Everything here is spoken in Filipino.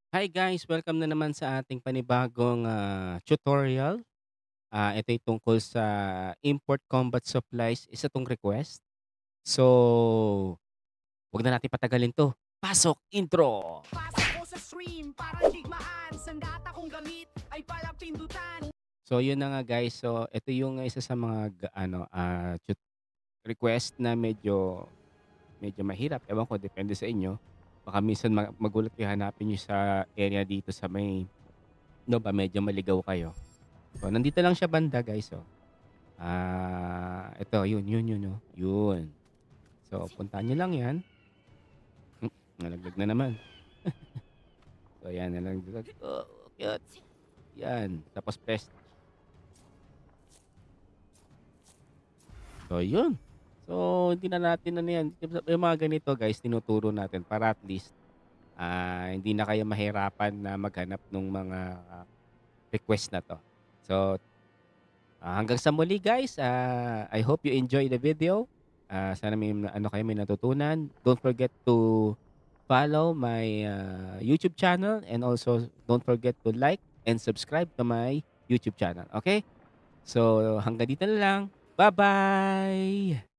Hi guys! Welcome na naman sa ating panibagong, tutorial. Ito'y tungkol sa import combat supplies, isa 'tong request. So, 'wag na natin patagalin 'to, pasok intro! Pasok ko sa stream, parang digmaan. Sandata kong gamit ay palang pindutan. So, yun na nga guys. So, ito yung isa sa mga request na medyo mahirap. Ewan ko, depende sa inyo. Baka minsan magulat kayo, hanapin niyo sa area dito sa may 'no ba, medyo maligaw kayo. So, nandito lang siya banda guys, oh. Ito yun, oh, yun. So, puntahan niyo lang 'yan. Nalaglag na naman. So, 'yan nalaglag. Oh, cute. 'Yan, tapos press. So, yun. So, hindi na natin ano 'yan, yung mga ganito guys tinuturo natin para at least, hindi na kayo mahirapan na maghanap nung mga request na 'to. So, hanggang sa muli guys, I hope you enjoy the video. Sana may natutunan. Don't forget to follow my YouTube channel, and also don't forget to like and subscribe to my YouTube channel. Okay? So hanggang dito na lang. Bye-bye!